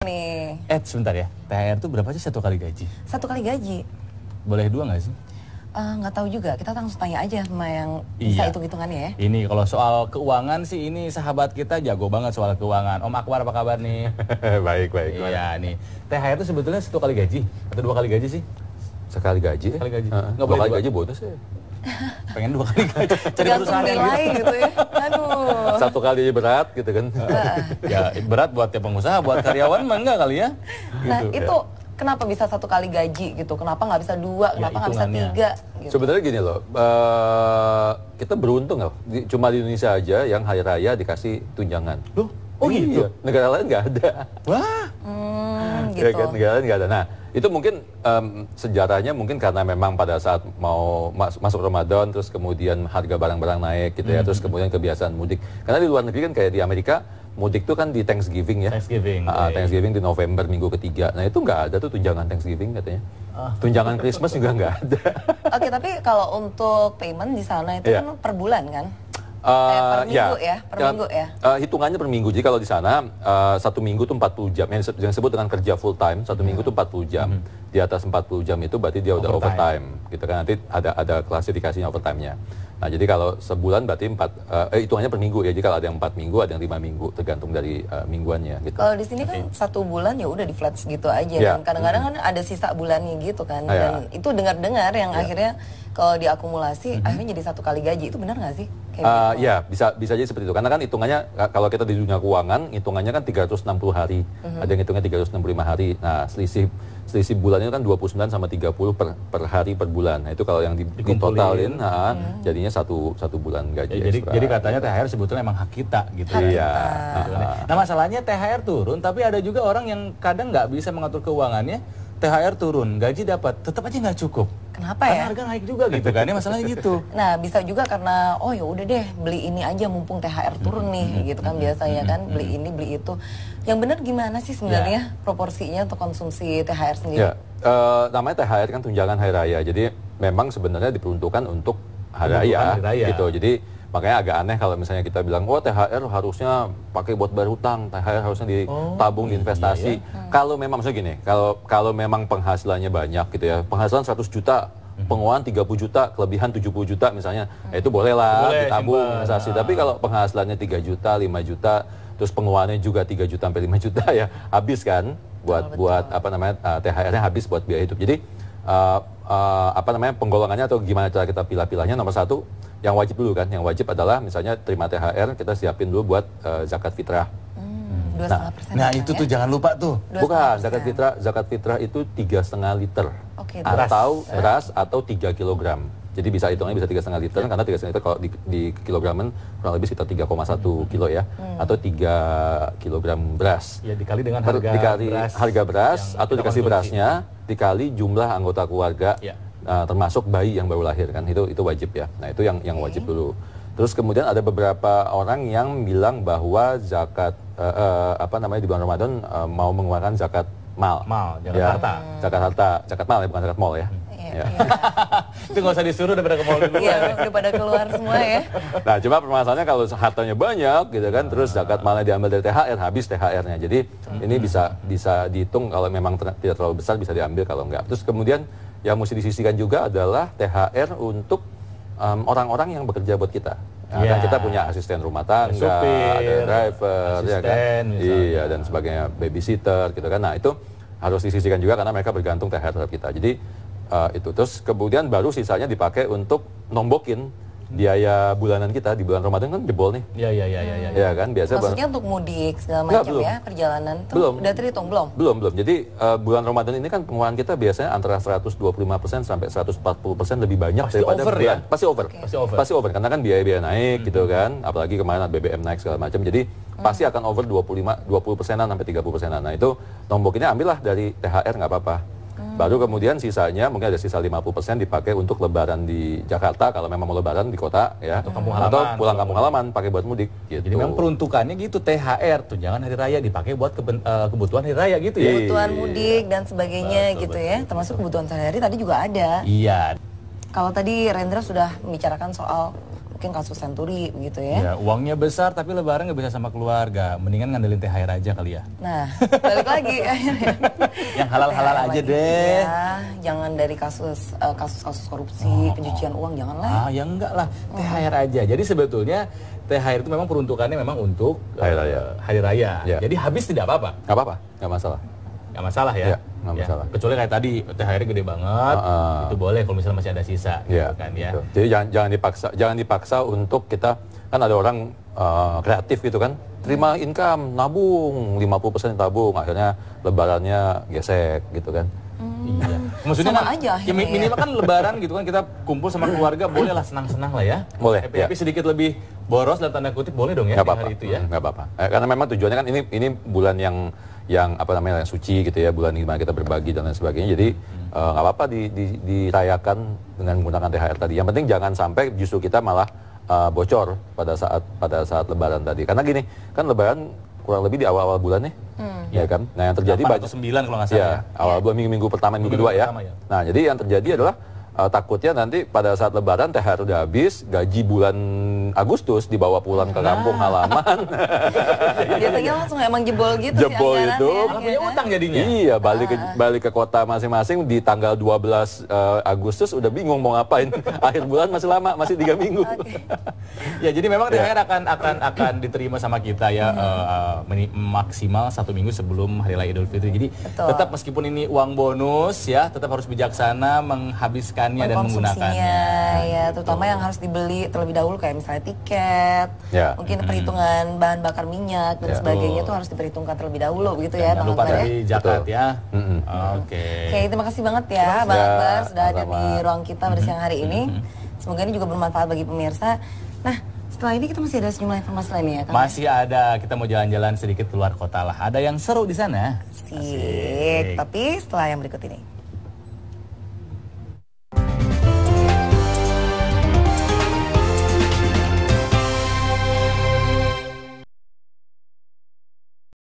Nih. Sebentar ya, THR itu berapa sih satu kali gaji? Satu kali gaji. Boleh dua nggak sih? Nggak tahu juga, kita langsung tanya aja sama yang bisa hitung-hitungannya ya. Ini kalau soal keuangan sih, ini sahabat kita jago banget soal keuangan. Om Akbar apa kabar nih? Baik. Iya nih, THR itu sebetulnya satu kali gaji atau dua kali gaji sih? Sekali gaji? Sekali gaji. Nggak boleh gaji bonus ya? Pengen dua kali gaji. Cari perusahaan yang gitu ya. Aduh. Satu kali berat gitu kan? Ya berat buat tiap pengusaha, buat karyawan mah enggak kali ya? Nah itu kenapa bisa satu kali gaji gitu? Kenapa nggak bisa dua? Kenapa nggak bisa tiga? Gitu. Sebenarnya gini loh, kita beruntung loh. Cuma di Indonesia aja yang hari raya dikasih tunjangan. Loh? Oh gitu? Negara lain nggak ada. Wah. Gitu. Ya kan, negara lain nggak ada. Nah, itu mungkin sejarahnya mungkin karena memang pada saat mau masuk Ramadan, terus kemudian harga barang-barang naik gitu ya, terus kemudian kebiasaan mudik. Karena di luar negeri kan kayak di Amerika, mudik tuh kan di Thanksgiving ya. Thanksgiving di November minggu ketiga. Nah itu nggak ada tuh tunjangan Thanksgiving katanya. Tunjangan Christmas juga nggak ada. Oke, tapi kalau untuk payment di sana itu kan per bulan kan? Per minggu ya? Per minggu ya? Hitungannya per minggu. Jadi kalau di sana satu minggu tuh 40 jam. Yang disebut dengan kerja full time, satu minggu tuh 40 jam. Di atas 40 jam itu berarti dia udah overtime. Gitu kan, nanti ada klasifikasinya overtime-nya. Nah jadi kalau sebulan berarti hitungannya per minggu ya. Jadi kalau ada yang 4 minggu, ada yang 5 minggu, tergantung dari mingguannya. Gitu. Kalau di sini kan satu bulan ya udah di flat gitu aja. Dan kadang-kadang kan ada sisa bulannya gitu kan. Dan itu dengar-dengar yang akhirnya kalau diakumulasi akhirnya jadi satu kali gaji. Itu benar nggak sih? Ya bisa jadi seperti itu. Karena kan hitungannya kalau kita di dunia keuangan hitungannya kan 360 hari. Ada yang hitungnya 365 hari. Nah selisih bulannya kan 29 sama 30 per hari per bulan. Nah itu kalau yang ditotalin jadinya satu bulan gaji. Jadi katanya THR sebetulnya emang hak kita gitu. Iya. Nah masalahnya THR turun, tapi ada juga orang yang kadang nggak bisa mengatur keuangannya. THR turun, gaji dapat, tetap aja nggak cukup. Kenapa karena ya? Harga naik juga gitu kan, ya masalahnya gitu. Nah bisa juga karena ya udah deh beli ini aja mumpung THR turun nih gitu kan biasanya kan beli ini beli itu. Yang benar gimana sih sebenarnya proporsinya untuk konsumsi THR sendiri? Namanya THR kan tunjangan hari raya, jadi memang sebenarnya diperuntukkan untuk hari raya gitu. Jadi makanya agak aneh kalau misalnya kita bilang, THR harusnya pakai buat bayar hutang, THR harusnya ditabung di investasi. Kalau memang misalnya gini, kalau memang penghasilannya banyak gitu ya, penghasilan 100 juta, pengeluaran 30 juta, kelebihan 70 juta misalnya, itu bolehlah ditabung investasi. Tapi kalau penghasilannya 3 juta, 5 juta, terus pengeluarannya juga 3 juta sampai 5 juta ya habis kan buat apa namanya THR-nya habis buat biaya hidup. Jadi penggolongannya atau gimana cara kita pilah-pilahnya, nomor satu yang wajib dulu kan, yang wajib adalah misalnya terima THR kita siapin dulu buat zakat fitrah. 2,5% nah itu tuh jangan lupa tuh. Bukan, zakat fitrah itu 3,5 liter atau beras atau 3 kilogram. Jadi bisa hitungnya bisa 3,5 liter karena 3,5 liter kalau di kilograman kurang lebih sekitar 3,1 kilo ya, atau 3 kilogram beras. Ya dikali dengan harga beras atau dikasih berasnya dikali jumlah anggota keluarga. Termasuk bayi yang baru lahir kan, itu wajib ya. Nah itu yang wajib dulu. Terus kemudian ada beberapa orang yang bilang bahwa zakat di bulan Ramadan mau mengeluarkan zakat mal. Zakat harta. Zakat mal ya, bukan zakat mal ya. Itu nggak usah disuruh, udah pada ke mall dulu. Iya, udah pada keluar semua ya. Nah, cuma permasalahannya kalau hartanya banyak gitu kan, terus zakat malnya diambil dari THR, habis THR-nya. Jadi ini bisa dihitung kalau memang tidak terlalu besar bisa diambil, kalau enggak. Terus kemudian yang mesti disisihkan juga adalah THR untuk orang-orang yang bekerja buat kita. Kan kita punya asisten rumah tangga, supir, ada driver, asisten, ya kan? Dan sebagainya, babysitter gitu kan. Nah itu harus disisihkan juga karena mereka bergantung THR terhadap kita. Jadi itu terus kemudian baru sisanya dipakai untuk nombokin biaya bulanan kita di bulan Ramadan kan jebol nih. Iya kan biasa. Maksudnya untuk mudik segala macam ya, perjalanan tuh belum. Udah terhitung belum? Belum. Jadi bulan Ramadan ini kan pengeluaran kita biasanya antara 125% sampai 140% lebih banyak daripada over, bulan. ya? Pasti over karena kan biaya naik gitu kan. Apalagi kemarin BBM naik segala macam. Jadi pasti akan over 20%-an sampai 30%-an. Nah, itu nombokinnya ambillah dari THR nggak apa-apa. Baru kemudian sisanya mungkin ada sisa 50% dipakai untuk lebaran di Jakarta kalau memang mau lebaran di kota ya, atau pulang kampung halaman pakai buat mudik gitu. Jadi memang peruntukannya gitu, THR tunjangan hari raya dipakai buat kebutuhan hari raya gitu ya. Kebutuhan mudik dan sebagainya gitu ya, termasuk kebutuhan sehari-hari tadi juga ada. Iya. Kalau tadi Rendra sudah membicarakan soal mungkin kasus Senturi begitu ya. Ya, uangnya besar tapi lebaran nggak bisa sama keluarga. Mendingan ngandelin THR aja kali ya. Nah, balik lagi. Yang halal-halal aja deh. Ya, jangan dari kasus korupsi, pencucian uang, janganlah. Ya enggak lah, THR aja. Jadi sebetulnya THR itu memang peruntukannya memang untuk hari raya. Ya. Jadi habis tidak apa-apa. Nggak apa-apa, nggak masalah. Nggak masalah ya. Ya, nggak masalah. Kecuali kayak tadi THR gede banget, itu boleh kalau misalnya masih ada sisa, Ya, gitu kan ya. gitu. Jadi jangan dipaksa untuk kita, kan ada orang kreatif gitu kan, terima income, nabung 50% tabung, akhirnya lebarannya gesek gitu kan. Iya. Maksudnya Sama kan, aja akhirnya ya. minimal kan lebaran gitu kan, kita kumpul sama keluarga, boleh lah senang-senang lah ya. Boleh, Happy ya. sedikit lebih boros dalam tanda kutip, boleh dong ya Nggak di apa-apa, hari itu ya. nggak apa-apa. Karena memang tujuannya kan ini bulan yang apa namanya, yang suci gitu ya, bulan dimana kita berbagi dan lain sebagainya. Jadi nggak apa-apa dirayakan dengan menggunakan THR tadi. Yang penting jangan sampai justru kita malah bocor pada saat lebaran tadi. Karena gini, kan lebaran kurang lebih di awal-awal bulan nih. Ya kan? Nah, yang terjadi 8 atau 9 kalau nggak salah ya. awal bulan minggu pertama, minggu kedua ya. pertama ya. Nah, jadi yang terjadi adalah takutnya nanti pada saat lebaran THR udah habis, gaji bulan Agustus dibawa pulang ke kampung halaman. Biasanya langsung emang jebol gitu Jebol sih itu. anggarannya, Malah punya utang jadinya. Iya, balik ke kota masing-masing di tanggal 12 Agustus udah bingung mau ngapain. Akhir bulan masih lama, masih 3 minggu. Ya, jadi memang THR akan diterima sama kita ya maksimal 1 minggu sebelum Hari Raya Idul Fitri. Jadi Betul. tetap meskipun ini uang bonus ya, tetap harus bijaksana menghabiskannya dan menggunakannya. Ya, terutama yang harus dibeli terlebih dahulu kayak misalnya tiket, Ya. mungkin perhitungan bahan bakar minyak dan Ya. sebagainya itu harus diperhitungkan terlebih dahulu begitu ya, Jangan Bang lupa Akbar ya. dari zakat Betul. ya. Mm-mm. Oke. Oke, terima kasih banget ya Bang Ya, Akbar sudah hadir sama-sama. di ruang kita pada siang hari ini. Semoga ini juga bermanfaat bagi pemirsa. Nah, setelah ini kita masih ada sejumlah informasi lainnya ya, Kang? Masih ada, kita mau jalan-jalan sedikit keluar kota lah. Ada yang seru di sana. Asik. Tapi setelah yang berikut ini.